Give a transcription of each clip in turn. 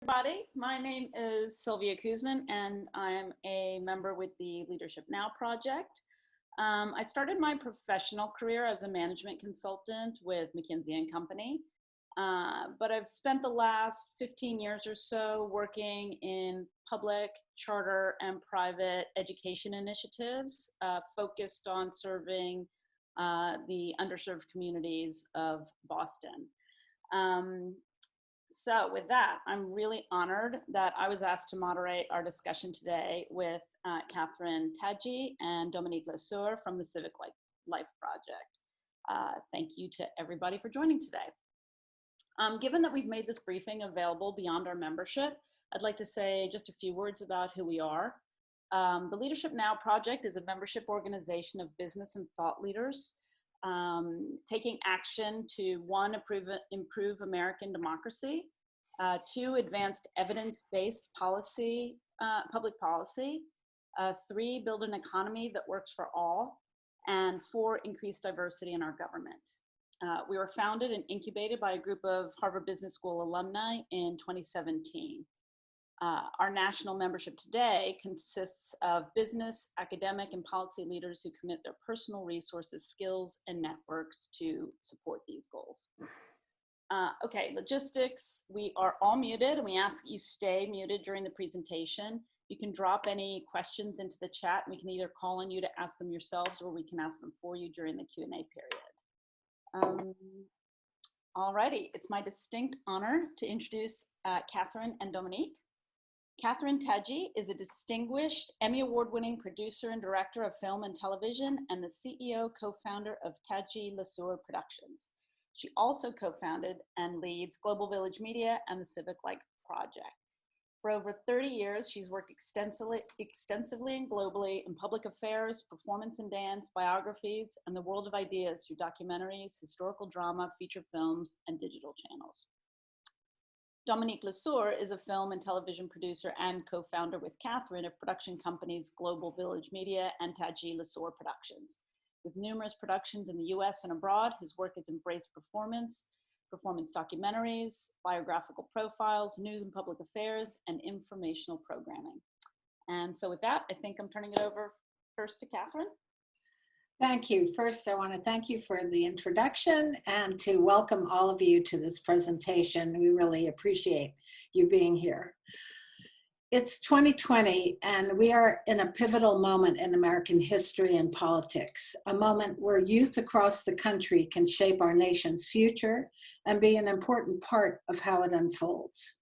Everybody, my name is Sylvia Kuzman and I'm a member with the Leadership Now project. I started my professional career as a management consultant with McKinsey & Company, but I've spent the last 15 years or so working in public, charter, and private education initiatives focused on serving the underserved communities of Boston. So with that, I'm really honored that I was asked to moderate our discussion today with Catherine Tadji and Dominique Lesueur from the Civic Life Project. Thank you to everybody for joining today. Given that we've made this briefing available beyond our membership, I'd like to say just a few words about who we are. The Leadership Now project is a membership organization of business and thought leaders taking action to, one, improve American democracy, two, advance evidence-based policy, public policy, three, build an economy that works for all, and four, increase diversity in our government. We were founded and incubated by a group of Harvard Business School alumni in 2017. Our national membership today consists of business, academic, and policy leaders who commit their personal resources, skills, and networks to support these goals. Okay, logistics. We are all muted, and we ask you stay muted during the presentation. You can drop any questions into the chat. We can either call on you to ask them yourselves, or we can ask them for you during the Q&A period. Alrighty, it's my distinct honor to introduce Catherine and Dominique. Catherine Tadji is a distinguished Emmy Award-winning producer and director of film and television and the CEO, co-founder of Tadji Lesueur Productions. She also co-founded and leads Global Village Media and the Civic Life Project. For over 30 years, she's worked extensively and globally in public affairs, performance and dance, biographies, and the world of ideas through documentaries, historical drama, feature films, and digital channels. Dominique Lesueur is a film and television producer and co-founder with Catherine of production companies Global Village Media and Tadji Lesueur Productions. With numerous productions in the US and abroad, his work has embraced performance documentaries, biographical profiles, news and public affairs, and informational programming. And so with that, I think I'm turning it over first to Catherine. Thank you. First, I want to thank you for the introduction and to welcome all of you to this presentation. We really appreciate you being here. It's 2020, and we are in a pivotal moment in American history and politics, a moment where youth across the country can shape our nation's future and be an important part of how it unfolds.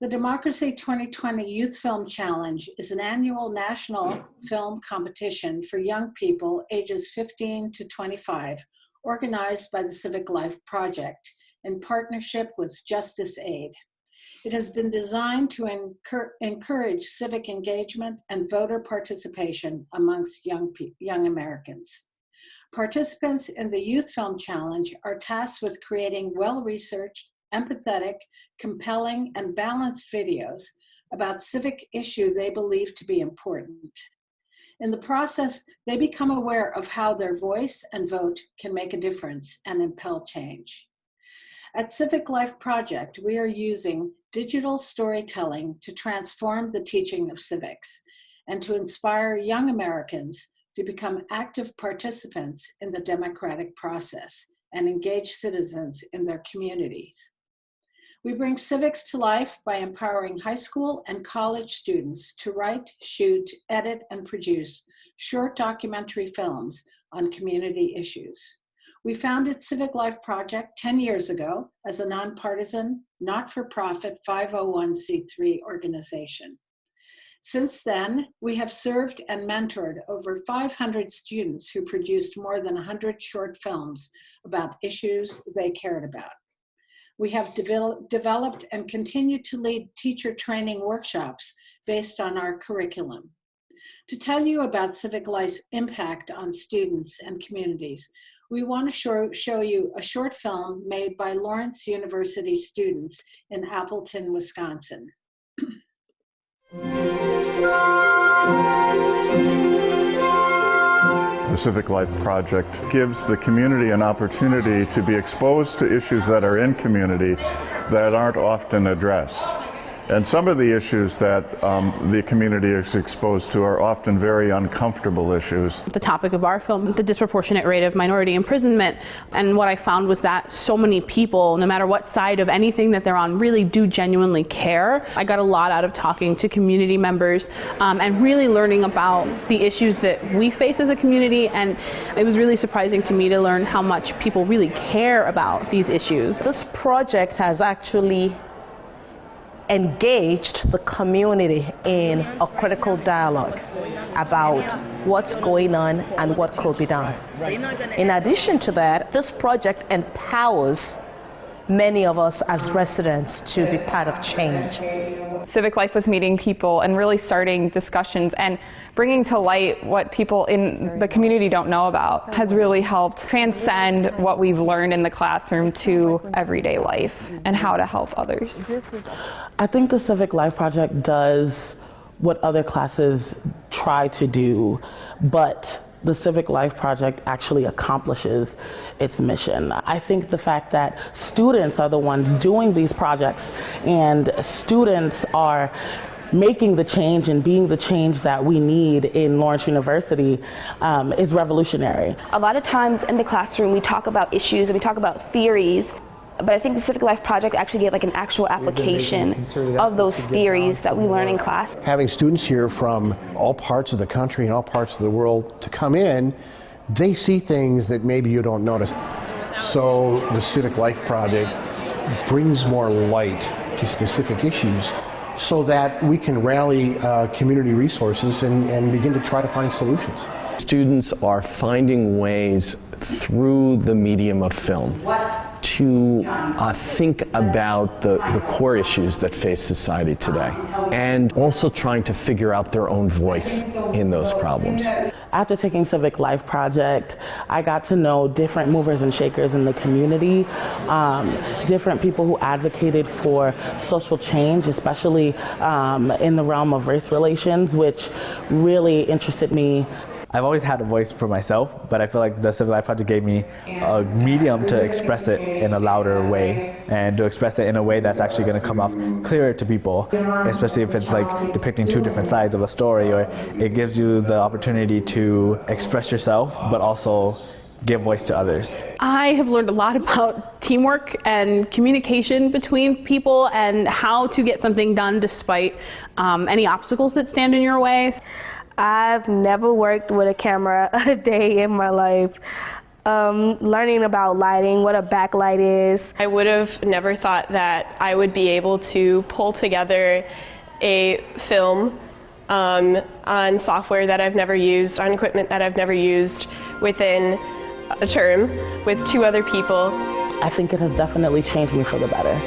The Democracy 2020 Youth Film Challenge is an annual national film competition for young people ages 15 to 25, organized by the Civic Life Project in partnership with Justice Aid. It has been designed to encourage civic engagement and voter participation amongst young Americans. Participants in the Youth Film Challenge are tasked with creating well-researched, empathetic, compelling, and balanced videos about civic issue they believe to be important. In the process, they become aware of how their voice and vote can make a difference and impel change. At Civic Life Project, we are using digital storytelling to transform the teaching of civics and to inspire young Americans to become active participants in the democratic process and engaged citizens in their communities. We bring civics to life by empowering high school and college students to write, shoot, edit, and produce short documentary films on community issues. We founded Civic Life Project 10 years ago as a nonpartisan, not-for-profit 501c3 organization. Since then, we have served and mentored over 500 students who produced more than 100 short films about issues they cared about. We have developed and continue to lead teacher training workshops based on our curriculum. To tell you about Civic Life's impact on students and communities, we want to show you a short film made by Lawrence University students in Appleton, Wisconsin. The Civic Life Project gives the community an opportunity to be exposed to issues that are in community that aren't often addressed. And some of the issues that the community is exposed to are often very uncomfortable issues. The topic of our film, the disproportionate rate of minority imprisonment, and what I found was that so many people, no matter what side of anything that they're on, really do genuinely care. I got a lot out of talking to community members and really learning about the issues that we face as a community, and it was really surprising to me to learn how much people really care about these issues. This project has actually engaged the community in a critical dialogue about what's going on and what could be done. In addition to that, this project empowers many of us as residents to be part of change. Civic Life was meeting people and really starting discussions and bringing to light what people in the community don't know about has really helped transcend what we've learned in the classroom to everyday life and how to help others. I think the Civic Life Project does what other classes try to do, but the Civic Life Project actually accomplishes its mission. I think the fact that students are the ones doing these projects and students are making the change and being the change that we need in Lawrence University is revolutionary. A lot of times in the classroom we talk about issues and we talk about theories, but I think the Civic Life Project actually gave like an actual application of those theories that we learn in class. Having students here from all parts of the country and all parts of the world to come in, they see things that maybe you don't notice. So the Civic Life Project brings more light to specific issues so that we can rally community resources and begin to try to find solutions. Students are finding ways through the medium of film to think about the core issues that face society today, and also trying to figure out their own voice in those problems. After taking Civic Life Project, I got to know different movers and shakers in the community, different people who advocated for social change, especially in the realm of race relations, which really interested me. I've always had a voice for myself, but I feel like the Civic Life Project gave me a medium to express it in a louder way and to express it in a way that's actually going to come off clearer to people, especially if it's like depicting two different sides of a story, or it gives you the opportunity to express yourself but also give voice to others. I have learned a lot about teamwork and communication between people and how to get something done despite any obstacles that stand in your way. I've never worked with a camera a day in my life. Learning about lighting, what a backlight is. I would have never thought that I would be able to pull together a film on software that I've never used, on equipment that I've never used within a term with two other people. I think it has definitely changed me for the better.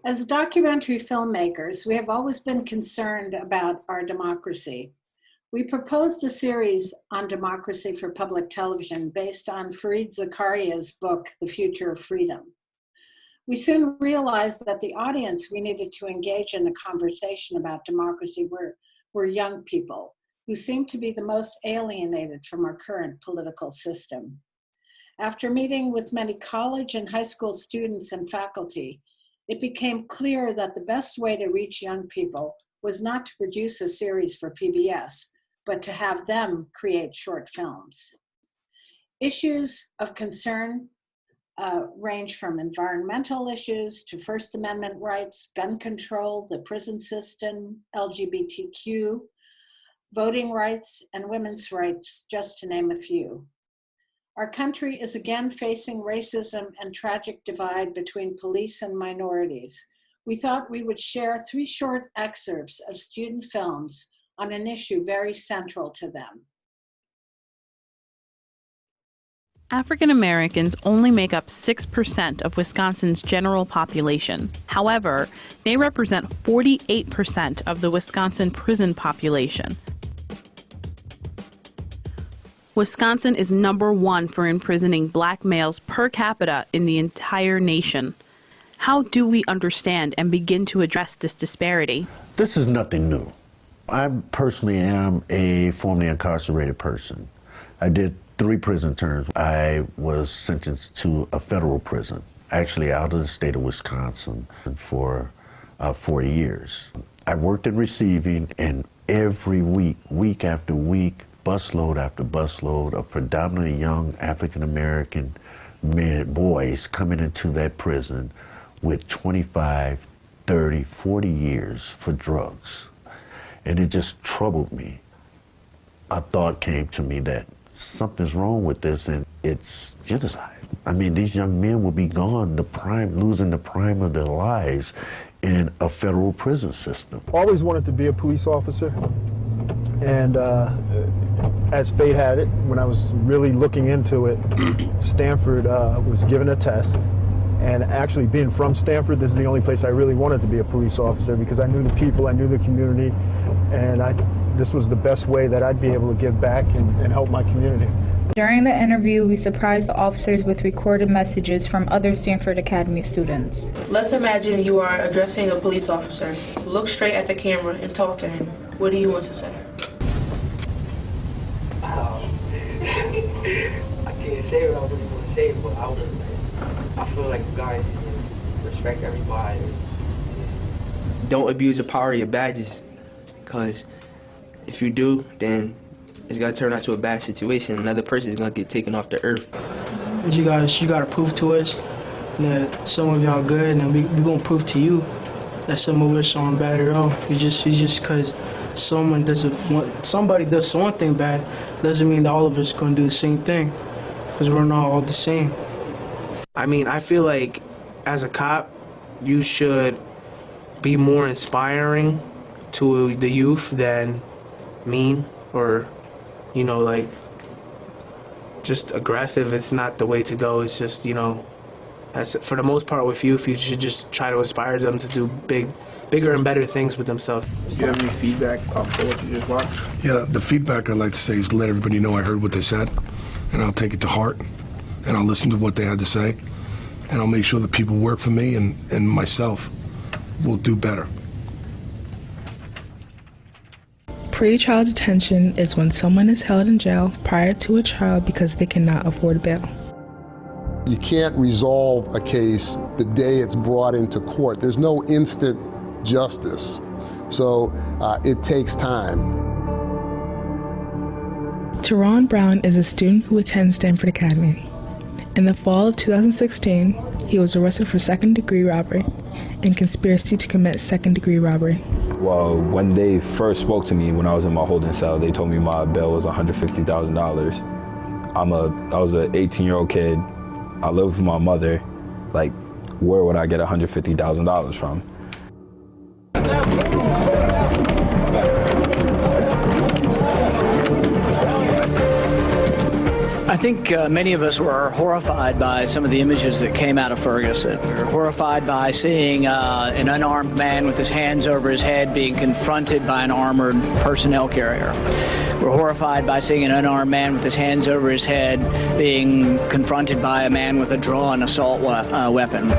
As documentary filmmakers, we have always been concerned about our democracy. We proposed a series on democracy for public television based on Fareed Zakaria's book, The Future of Freedom. We soon realized that the audience we needed to engage in a conversation about democracy were young people who seemed to be the most alienated from our current political system. After meeting with many college and high school students and faculty, it became clear that the best way to reach young people was not to produce a series for PBS, but to have them create short films. Issues of concern range from environmental issues to First Amendment rights, gun control, the prison system, LGBTQ, voting rights, and women's rights, just to name a few. Our country is again facing racism and tragic divide between police and minorities. We thought we would share 3 short excerpts of student films on an issue very central to them. African Americans only make up 6% of Wisconsin's general population. However, they represent 48% of the Wisconsin prison population. Wisconsin is #1 for imprisoning Black males per capita in the entire nation. How do we understand and begin to address this disparity? This is nothing new. I personally am a formerly incarcerated person. I did 3 prison terms. I was sentenced to a federal prison, actually out of the state of Wisconsin, for 4 years. I worked in receiving, and every week, week after week, busload after busload of predominantly young African-American boys coming into that prison with 25, 30, 40 years for drugs. And it just troubled me. A thought came to me that something's wrong with this, and it's genocide. I mean, these young men will be gone, losing the prime of their lives in a federal prison system. Always wanted to be a police officer, and as fate had it, when I was really looking into it, Stanford was given a test, and actually being from Stanford, this is the only place I really wanted to be a police officer, because I knew the people, I knew the community, and this was the best way that I'd be able to give back and help my community. During the interview, we surprised the officers with recorded messages from other Stanford Academy students. Let's imagine you are addressing a police officer. Look straight at the camera and talk to him. What do you want to say? I can't say what I really want to say, but I feel like you guys just respect everybody. Don't abuse the power of your badges, because if you do, then it's gonna turn out to a bad situation. Another person is gonna get taken off the earth. You gotta prove to us that some of y'all good, and we gonna prove to you that some of us aren't bad at all. It's just because somebody does one thing bad doesn't mean that all of us gonna do the same thing, because we're not all the same. I mean, I feel like as a cop, you should be more inspiring to the youth than mean or, you know, like just aggressive. It's not the way to go. It's just, you know, for the most part with youth, you should just try to inspire them to do bigger and better things with themselves. Do you have any feedback after what you just watched? Yeah, the feedback I'd like to say is to let everybody know I heard what they said, and I'll take it to heart, and I'll listen to what they had to say, and I'll make sure the people who work for me and myself will do better. Pre-trial detention is when someone is held in jail prior to a trial because they cannot afford bail. You can't resolve a case the day it's brought into court. There's no instant justice, so it takes time. Teron Brown is a student who attends Stanford Academy. In the fall of 2016, he was arrested for second-degree robbery and conspiracy to commit second-degree robbery. Well, when they first spoke to me when I was in my holding cell, they told me my bail was $150,000. I was an 18-year-old kid. I live with my mother. Like, where would I get $150,000 from? I think many of us were horrified by some of the images that came out of Ferguson. We were horrified by seeing an unarmed man with his hands over his head being confronted by an armored personnel carrier. We're horrified by seeing an unarmed man with his hands over his head being confronted by a man with a drawn assault weapon.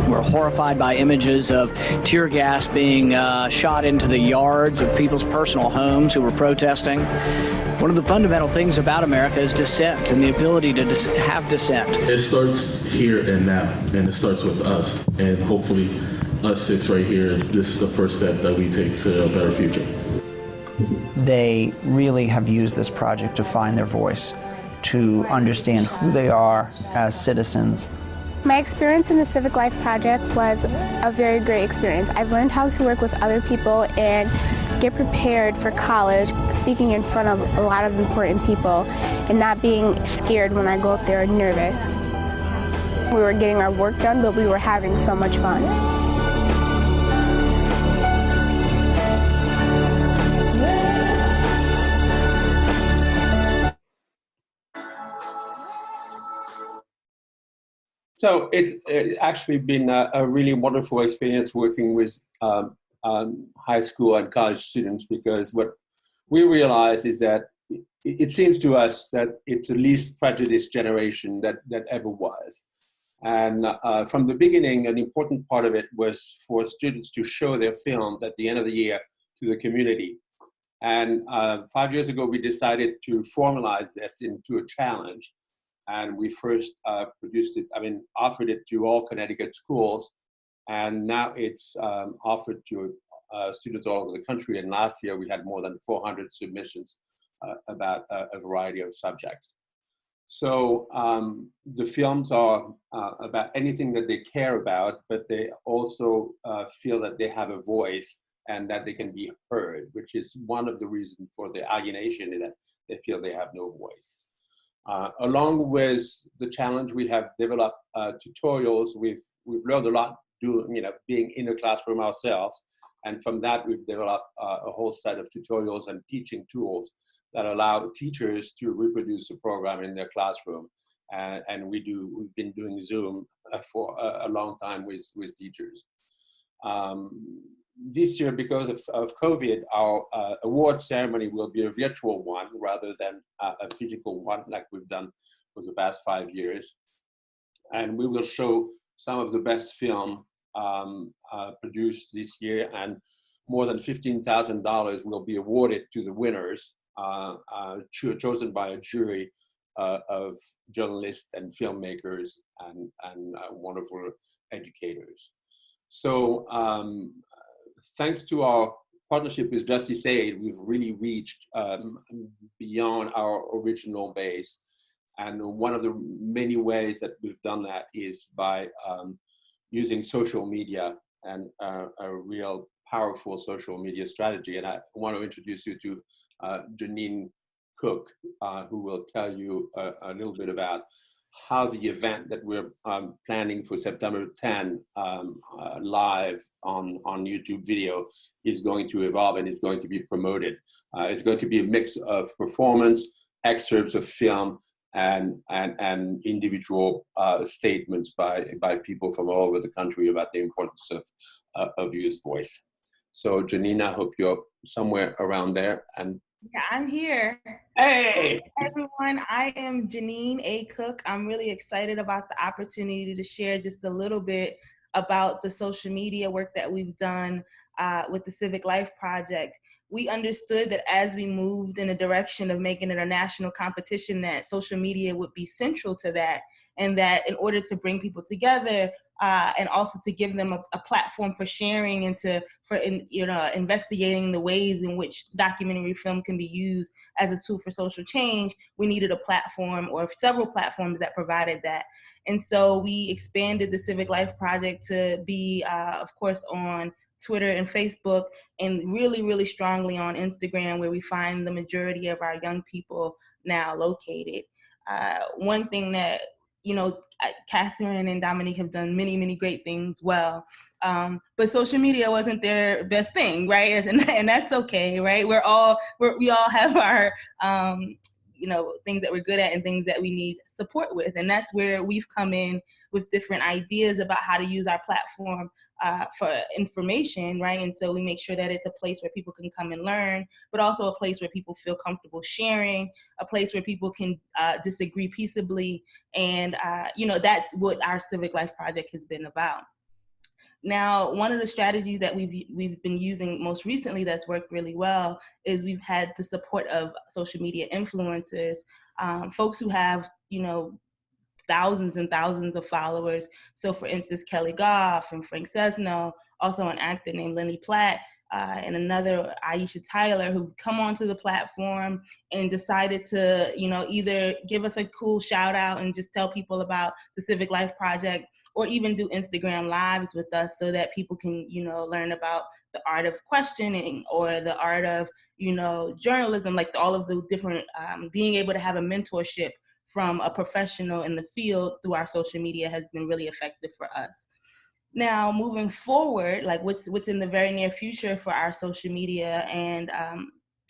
We're horrified by images of tear gas being shot into the yards of people's personal homes who were protesting. One of the fundamental things about America is dissent and the ability to have dissent. It starts here and now, and it starts with us. And hopefully us 6 right here, this is the first step that we take to a better future. They really have used this project to find their voice, to understand who they are as citizens. My experience in the Civic Life Project was a very great experience. I've learned how to work with other people and get prepared for college, speaking in front of a lot of important people and not being scared when I go up there and nervous. We were getting our work done, but we were having so much fun. So it's actually been a really wonderful experience working with high school and college students, because what we realize is that it seems to us that it's the least prejudiced generation that ever was. And from the beginning, an important part of it was for students to show their films at the end of the year to the community. And 5 years ago, we decided to formalize this into a challenge. And we first offered it to all Connecticut schools. And now it's offered to students all over the country. And last year, we had more than 400 submissions about a variety of subjects. So the films are about anything that they care about, but they also feel that they have a voice and that they can be heard, which is one of the reasons for the alienation, is that they feel they have no voice. Along with the challenge, we have developed tutorials. We've learned a lot being in the classroom ourselves. And from that, we've developed a whole set of tutorials and teaching tools that allow teachers to reproduce the program in their classroom. And we've been doing Zoom for a long time with teachers. This year, because of COVID, our award ceremony will be a virtual one rather than a physical one like we've done for the past 5 years. And we will show some of the best film produced this year, and more than $15,000 will be awarded to the winners, chosen by a jury of journalists and filmmakers and wonderful educators. So thanks to our partnership with Justice Aid, we've really reached beyond our original base. And one of the many ways that we've done that is by using social media and a real powerful social media strategy. And I want to introduce you to Janine Cook, who will tell you a little bit about how the event that we're planning for September 10 live on YouTube video is going to evolve and is going to be promoted. It's going to be a mix of performance, excerpts of film, and individual statements by people from all over the country about the importance of youth voice. So Janine, I hope you're somewhere around there. And yeah, I'm here. Hey! Hey everyone, I am Janine A. Cook. I'm really excited about the opportunity to share just a little bit about the social media work that we've done with the Civic Life Project. We understood that as we moved in the direction of making it a national competition, that social media would be central to that, and that in order to bring people together and also to give them a platform for sharing and for investigating the ways in which documentary film can be used as a tool for social change, we needed a platform or several platforms that provided that. And so we expanded the Civic Life Project to be, of course, on Twitter and Facebook, and really, really strongly on Instagram, where we find the majority of our young people now located. One thing that, Catherine and Dominique have done many, many great things well, but social media wasn't their best thing, right? And that's okay, right? We all have our, things that we're good at and things that we need support with. And that's where we've come in with different ideas about how to use our platform for information, right? And so we make sure that it's a place where people can come and learn, but also a place where people feel comfortable sharing, a place where people can disagree peaceably. And, that's what our Civic Life Project has been about. Now, one of the strategies that we've been using most recently that's worked really well is we've had the support of social media influencers, folks who have, thousands and thousands of followers. So for instance, Kelly Goff and Frank Cesno, also an actor named Lenny Platt, and another Aisha Tyler, who come onto the platform and decided to, either give us a cool shout out and just tell people about the Civic Life Project, or even do Instagram lives with us so that people can, learn about the art of questioning or the art of, journalism, like all of the different, being able to have a mentorship from a professional in the field through our social media has been really effective for us. Now, moving forward, like what's in the very near future for our social media and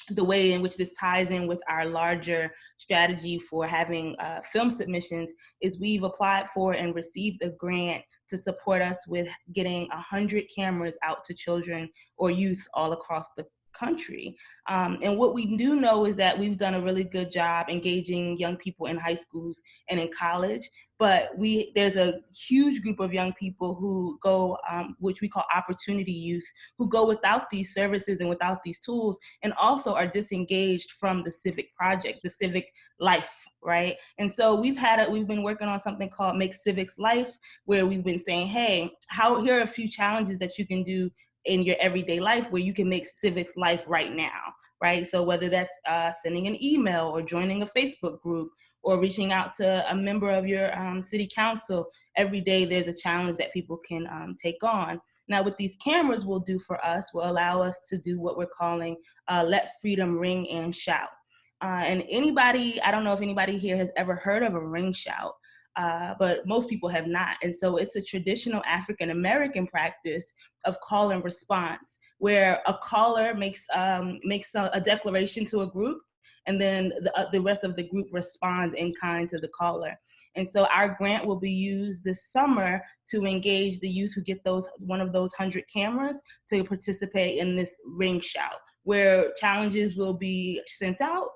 the way in which this ties in with our larger strategy for having film submissions is we've applied for and received a grant to support us with getting 100 cameras out to children or youth all across country. And what we do know is that we've done a really good job engaging young people in high schools and in college, but there's a huge group of young people who go, which we call opportunity youth, who go without these services and without these tools, and also are disengaged from the civic project, the civic life, right? And so we've been working on something called Make Civics Life, where we've been saying, hey, here are a few challenges that you can do in your everyday life where you can make civics life right now, right? So whether that's sending an email or joining a Facebook group or reaching out to a member of your city council, every day there's a challenge that people can take on. Now, what these cameras will do for us will allow us to do what we're calling let freedom ring and shout. And anybody, I don't know if anybody here has ever heard of a ring shout, but most people have not. And so it's a traditional African-American practice of call and response, where a caller makes a declaration to a group, and then the rest of the group responds in kind to the caller. And so our grant will be used this summer to engage the youth who get one of those 100 cameras to participate in this ring shout, where challenges will be sent out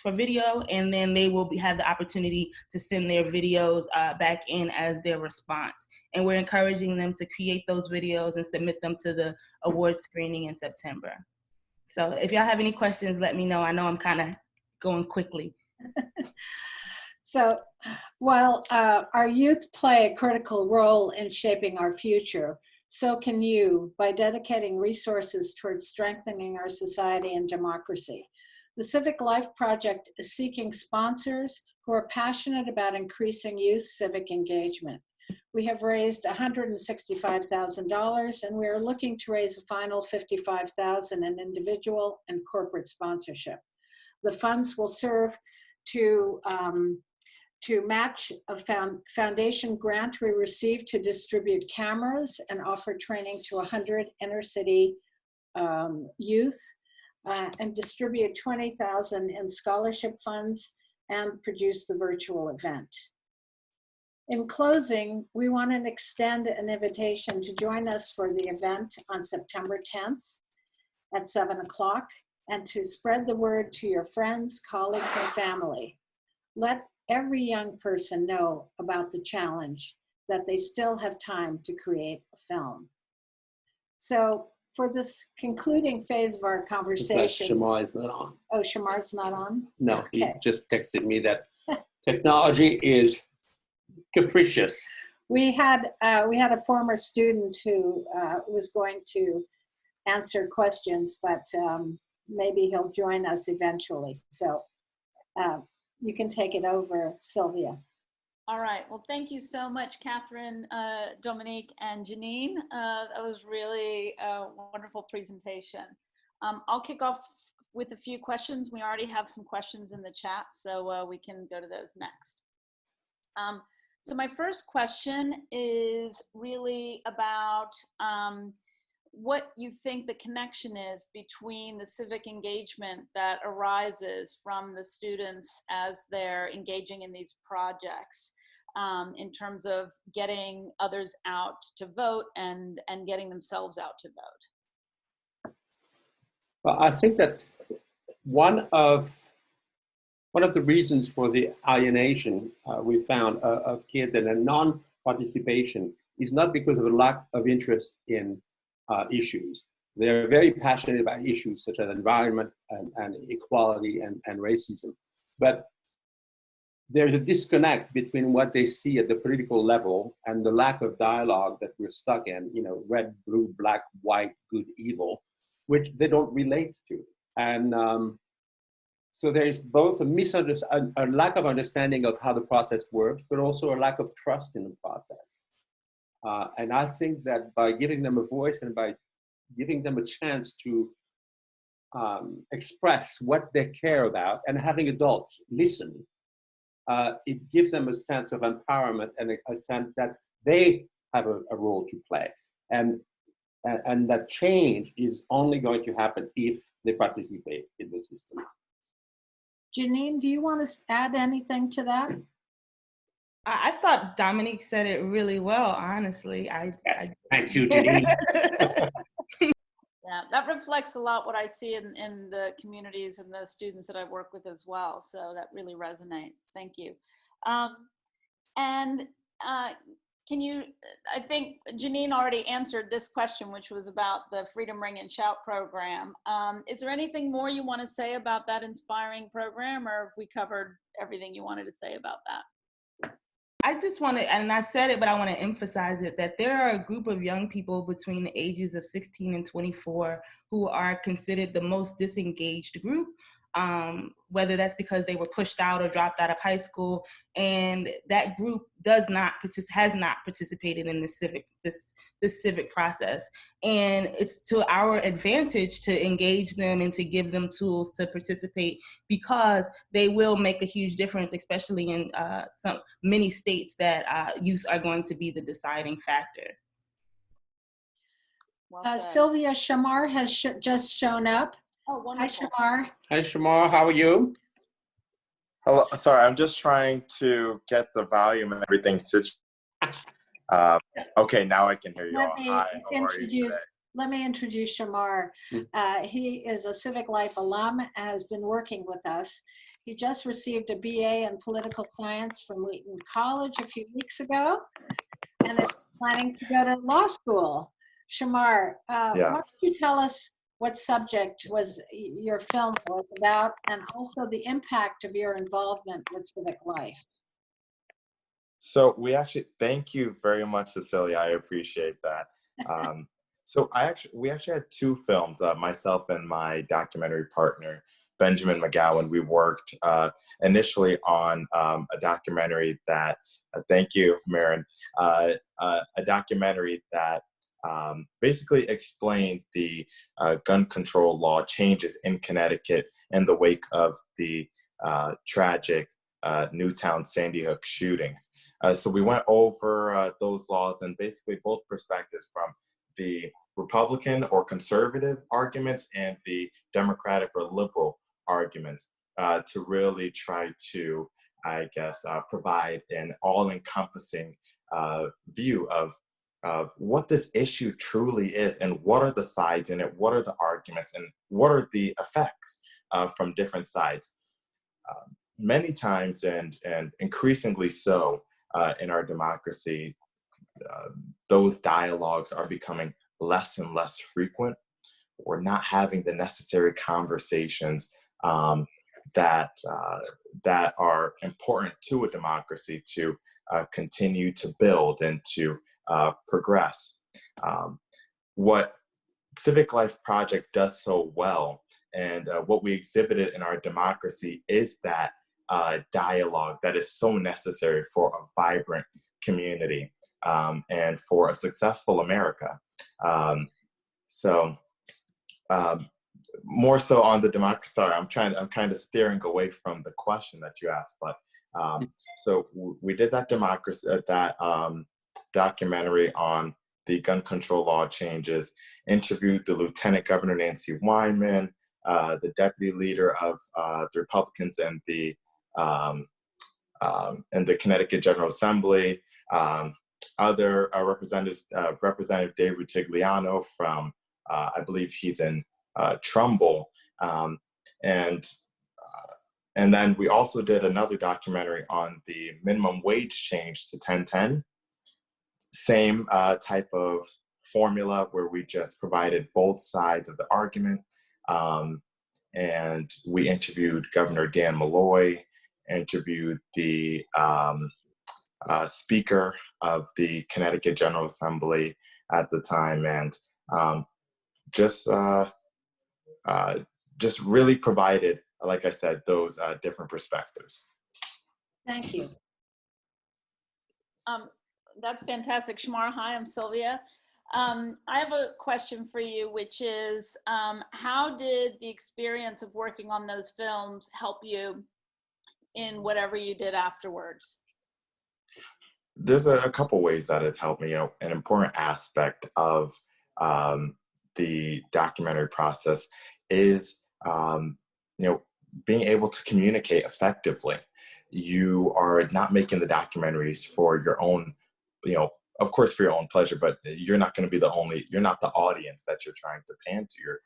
for video, and then they will have the opportunity to send their videos back in as their response. And we're encouraging them to create those videos and submit them to the award screening in September. So if y'all have any questions, let me know. I know I'm kind of going quickly. So while our youth play a critical role in shaping our future, so can you by dedicating resources towards strengthening our society and democracy. The Civic Life Project is seeking sponsors who are passionate about increasing youth civic engagement. We have raised $165,000, and we are looking to raise a final $55,000 in individual and corporate sponsorship. The funds will serve to match a foundation grant we received to distribute cameras and offer training to 100 inner city youth, and distribute $20,000 in scholarship funds and produce the virtual event. In closing, we want to extend an invitation to join us for the event on September 10th at 7 o'clock, and to spread the word to your friends, colleagues, and family. Let every young person know about the challenge, that they still have time to create a film. So for this concluding phase of our conversation. Shamar is not on. Oh, Shamar's not on? No, okay. He just texted me that technology is capricious. We had a former student who was going to answer questions, but maybe he'll join us eventually. So you can take it over, Sylvia. All right. Well, thank you so much, Catherine, Dominique, and Janine. That was really a wonderful presentation. I'll kick off with a few questions. We already have some questions in the chat, so we can go to those next. So my first question is really about what you think the connection is between the civic engagement that arises from the students as they're engaging in these projects, in terms of getting others out to vote and getting themselves out to vote. Well, I think that one of the reasons for the alienation we found of kids and a non-participation is not because of a lack of interest in issues. They're very passionate about issues such as environment and equality and racism. But there's a disconnect between what they see at the political level and the lack of dialogue that we're stuck in, red, blue, black, white, good, evil, which they don't relate to. And so there's both a lack of understanding of how the process works, but also a lack of trust in the process. And I think that by giving them a voice and by giving them a chance to express what they care about and having adults listen, it gives them a sense of empowerment and a sense that they have a role to play. And that change is only going to happen if they participate in the system. Janine, do you want to add anything to that? I thought Dominique said it really well, honestly. Yes. Thank you, Janine. Yeah, that reflects a lot what I see in the communities and the students that I work with as well. So that really resonates. Thank you. And can you, I think Janine already answered this question, which was about the Freedom Ring and Shout program. Is there anything more you want to say about that inspiring program, or have we covered everything you wanted to say about that? I just want to, and I said it, but I want to emphasize it, that there are a group of young people between the ages of 16 and 24 who are considered the most disengaged group, whether that's because they were pushed out or dropped out of high school. And that group has not participated in this civic process. And it's to our advantage to engage them and to give them tools to participate, because they will make a huge difference, especially in many states that youth are going to be the deciding factor. Sylvia Shamar has just shown up. Oh, wonderful. Hi, Shamar. Hi, Shamar. How are you? Hello. Sorry, I'm just trying to get the volume and everything situated. Okay, now I can hear you all. Hi, how are you today? Let me introduce Shamar. He is a Civic Life alum and has been working with us. He just received a BA in political science from Wheaton College a few weeks ago and is planning to go to law school. Shamar, why don't you tell us what subject was your film was about, and also the impact of your involvement with Civic Life? So thank you very much, Cecilia. I appreciate that. So we actually had two films, myself and my documentary partner, Benjamin McGowan. We worked initially on a documentary that, thank you, Marin, a documentary that basically explained the gun control law changes in Connecticut in the wake of the tragic Newtown Sandy Hook shootings. So we went over those laws and basically both perspectives, from the Republican or conservative arguments and the Democratic or liberal arguments, to really try to, I guess, provide an all-encompassing view of what this issue truly is, and what are the sides in it, what are the arguments, and what are the effects from different sides. Many times, and increasingly so in our democracy, those dialogues are becoming less and less frequent. We're not having the necessary conversations that are important to a democracy to continue to build and to progress. What Civic Life Project does so well, and what we exhibited in our democracy, is that dialogue that is so necessary for a vibrant community and for a successful America. More so on the democracy. Sorry, I'm kind of steering away from the question that you asked, but so we did that documentary on the gun control law changes, interviewed the Lieutenant Governor Nancy Wyman, the deputy leader of the Republicans and the Connecticut General Assembly, other representatives, Representative Dave Rutigliano from, I believe he's in Trumbull, and then we also did another documentary on the minimum wage change to 1010. Same type of formula, where we just provided both sides of the argument, and we interviewed Governor Dan Malloy, interviewed the Speaker of the Connecticut General Assembly at the time, and just really provided, like I said, those different perspectives. Thank you. That's fantastic, Shamar. Hi, I'm Sylvia. I have a question for you, which is, how did the experience of working on those films help you in whatever you did afterwards? There's a couple ways that it helped me. An important aspect of the documentary process is, being able to communicate effectively. You are not making the documentaries for your own, of course, for your own pleasure, but you're not going to be you're not the audience that you're trying to pan to. You're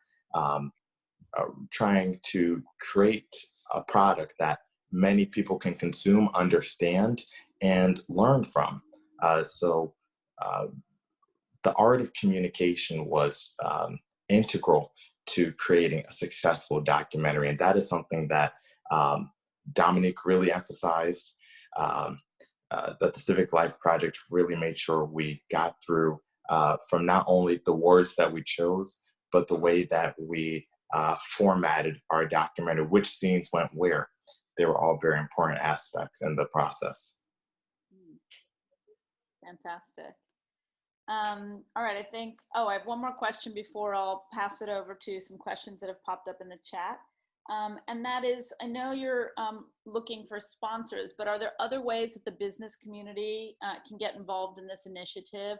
trying to create a product that many people can consume, understand, and learn from. So the art of communication was integral to creating a successful documentary. And that is something that Dominique really emphasized, that the Civic Life Project really made sure we got through from not only the words that we chose, but the way that we formatted our documentary, which scenes went where. They were all very important aspects in the process. Fantastic. All right, I have one more question before I'll pass it over to some questions that have popped up in the chat. And that is, I know you're looking for sponsors, but are there other ways that the business community can get involved in this initiative,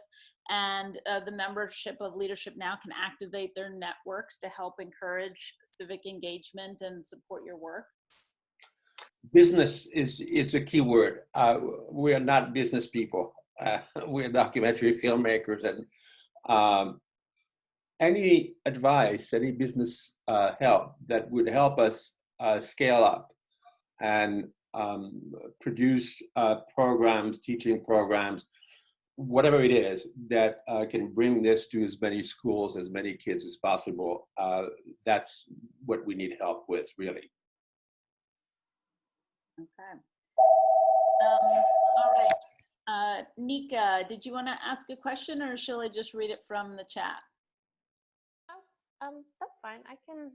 and the membership of Leadership Now can activate their networks to help encourage civic engagement and support your work? Business is a key word. We are not business people. We're documentary filmmakers, and any advice, any business help that would help us scale up and produce programs, teaching programs, whatever it is that can bring this to as many schools, as many kids as possible, that's what we need help with, really. Okay. All right. Nika, did you want to ask a question, or shall I just read it from the chat? That's fine. I can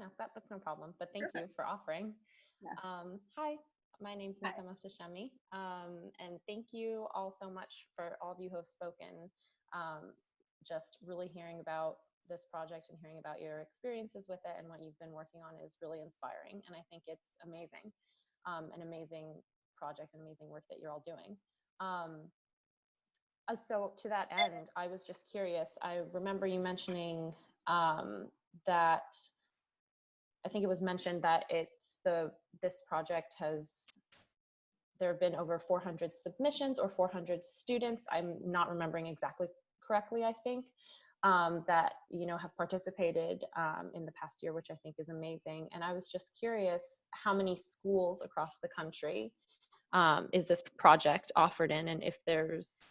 ask that. That's no problem. But thank you for offering. Yeah. Hi, my name's Nika Muftashemi. And thank you all so much for all of you who have spoken. Just really hearing about this project and hearing about your experiences with it and what you've been working on is really inspiring. And I think it's amazing, an amazing project, an amazing work that you're all doing. So to that end, I was just curious. I remember you mentioning that I think it was mentioned that this project there have been over 400 submissions or 400 students. I'm not remembering exactly correctly, I think, that have participated in the past year, which I think is amazing. And I was just curious how many schools across the country is this project offered in, and if there's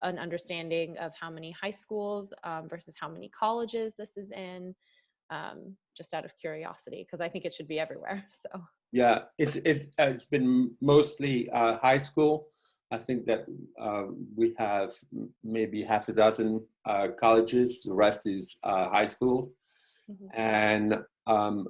an understanding of how many high schools versus how many colleges this is in, just out of curiosity, because I think it should be everywhere. So yeah, it's been mostly high school. I think that we have maybe half a dozen colleges. The rest is high schools. Mm-hmm. And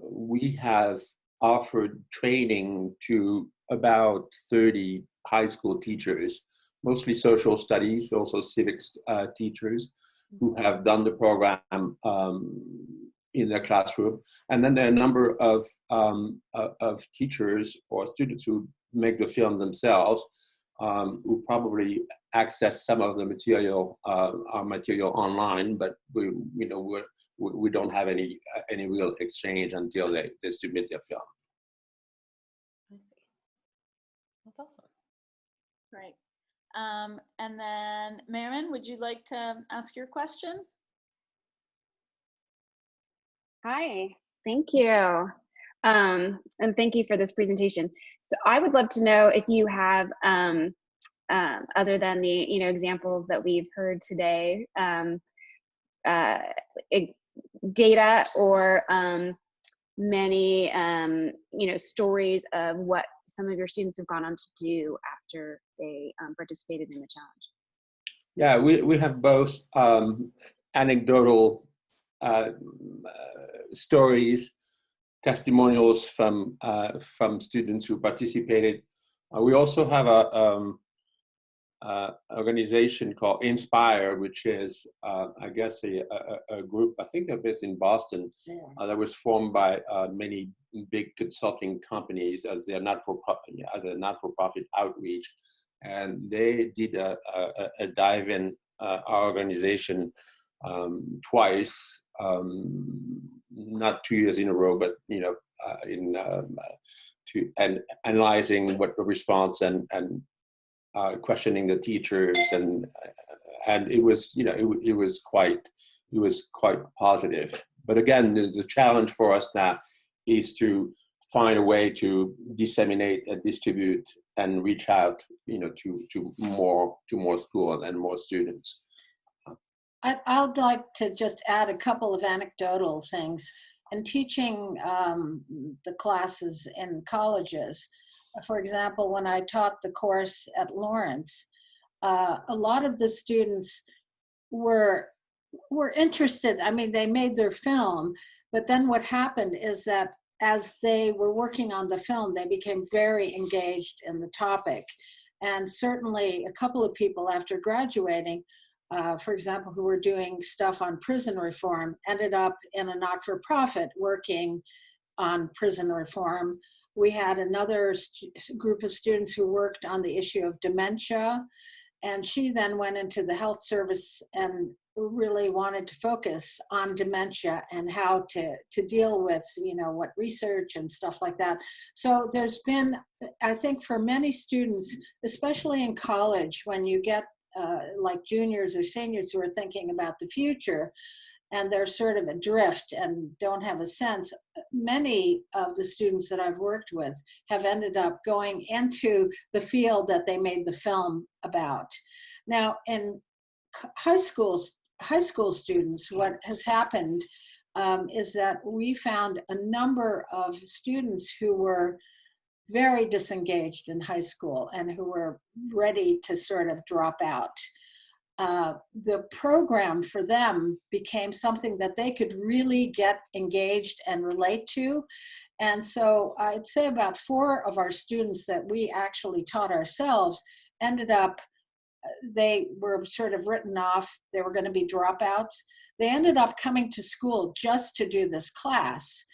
we have offered training to about 30 high school teachers, mostly social studies, also civics teachers, who have done the program in their classroom. And then there are a number of teachers or students who make the film themselves, who probably access some of the material, our material online, but we don't have any real exchange until they submit their film. I see. That's awesome. Great. And then Marin, would you like to ask your question? Hi, thank you. And thank you for this presentation. So I would love to know if you have, other than the examples that we've heard today, data or many stories of what some of your students have gone on to do after they participated in the challenge. Yeah, we have both anecdotal stories, testimonials from students who participated. We also have a organization called Inspire, which is I guess a group, I think they're based in Boston, that was formed by many big consulting companies as a not-for-profit outreach, and they did a dive-in our organization twice, not 2 years in a row, but and analyzing what the response and questioning the teachers, and it was, you know, it was quite positive. But again, the challenge for us now is to find a way to disseminate and distribute and reach out, you know, to more schools and more students. I'd like to just add a couple of anecdotal things. In teaching the classes in colleges, for example, when I taught the course at Lawrence, a lot of the students were interested. I mean, they made their film, but then what happened is that as they were working on the film, they became very engaged in the topic. And certainly a couple of people after graduating, for example, who were doing stuff on prison reform, ended up in a not-for-profit working on prison reform. We had another group of students who worked on the issue of dementia, and she then went into the health service and really wanted to focus on dementia and how to deal with, you know, what research and stuff like that. So there's been, I think for many students, especially in college, when you get like juniors or seniors who are thinking about the future and they're sort of adrift and don't have a sense, many of the students that I've worked with have ended up going into the field that they made the film about. Now, in high school students, what has happened is that we found a number of students who were very disengaged in high school and who were ready to sort of drop out. The program for them became something that they could really get engaged and relate to. And so I'd say about 4 of our students that we actually taught ourselves ended up, they were sort of written off. They were going to be dropouts. They ended up coming to school just to do this class.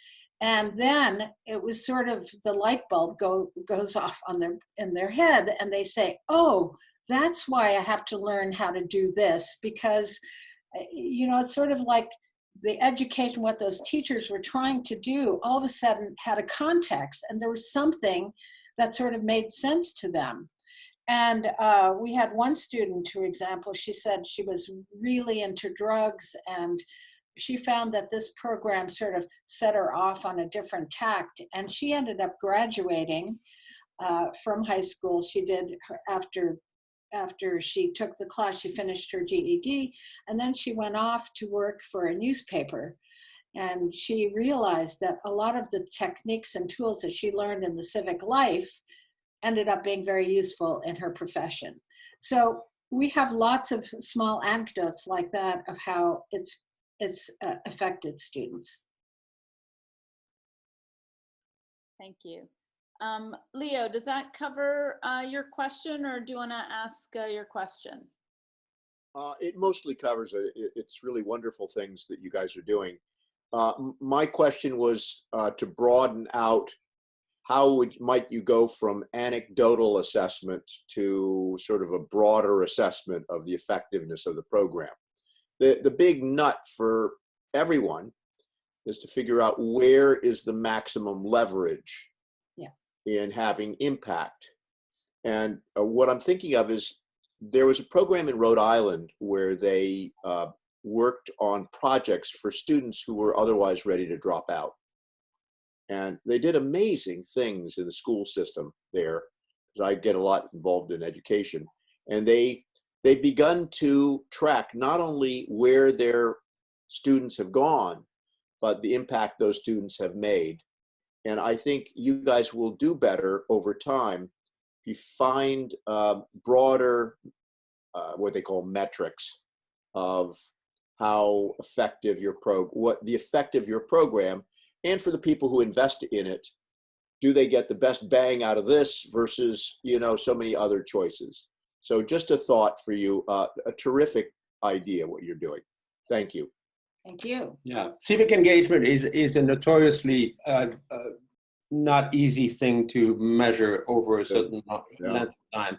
And then it was sort of the light bulb goes off in their head, and they say, oh, that's why I have to learn how to do this, because, you know, it's sort of like the education, what those teachers were trying to do, all of a sudden had a context, and there was something that sort of made sense to them. And we had one student, for example, she said she was really into drugs, and she found that this program sort of set her off on a different tact, and she ended up graduating from high school. She did after she took the class, she finished her GED, and then she went off to work for a newspaper. And she realized that a lot of the techniques and tools that she learned in the civic life ended up being very useful in her profession. So we have lots of small anecdotes like that of how it's affected students. Thank you. Leo, does that cover your question, or do you want to ask your question? It mostly covers it. It's really wonderful things that you guys are doing. My question was to broaden out, how might you go from anecdotal assessment to sort of a broader assessment of the effectiveness of the program? The big nut for everyone is to figure out where is the maximum leverage in having impact. And what I'm thinking of is, there was a program in Rhode Island where they worked on projects for students who were otherwise ready to drop out. And they did amazing things in the school system there, because I get a lot involved in education. And they've begun to track not only where their students have gone, but the impact those students have made. And I think you guys will do better over time if you find broader, what they call metrics of how effective what the effect of your program, and for the people who invest in it, do they get the best bang out of this versus, you know, so many other choices. So just a thought for you, a terrific idea what you're doing. Thank you. Thank you. Yeah, civic engagement is a notoriously not easy thing to measure over a certain length of time.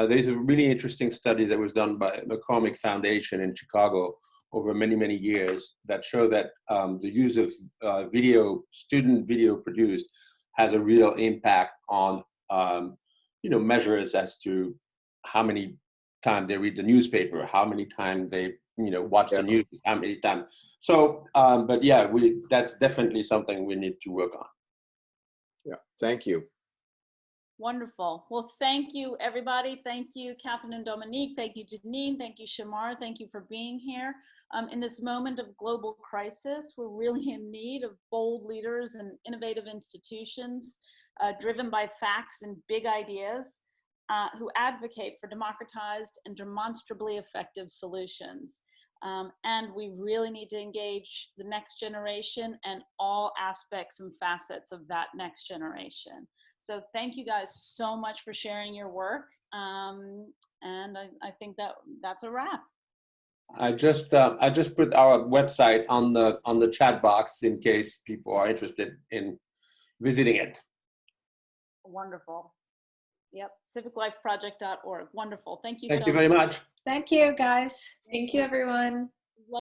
There's a really interesting study that was done by McCormick Foundation in Chicago over many, many years that show that the use of student video produced has a real impact on, you know, measures as to how many times they read the newspaper, how many times they watch the news, how many times. So, but yeah, that's definitely something we need to work on. Yeah, thank you. Wonderful. Well, thank you, everybody. Thank you, Catherine and Dominique. Thank you, Janine. Thank you, Shamar. Thank you for being here. In this moment of global crisis, we're really in need of bold leaders and innovative institutions driven by facts and big ideas who advocate for democratized and demonstrably effective solutions. And we really need to engage the next generation and all aspects and facets of that next generation. So thank you guys so much for sharing your work. And I think that's a wrap. I just put our website on the chat box in case people are interested in visiting it. Wonderful. Yep, civiclifeproject.org. Wonderful. Thank you so much. Thank you very much. Thank you, guys. Thank you, everyone.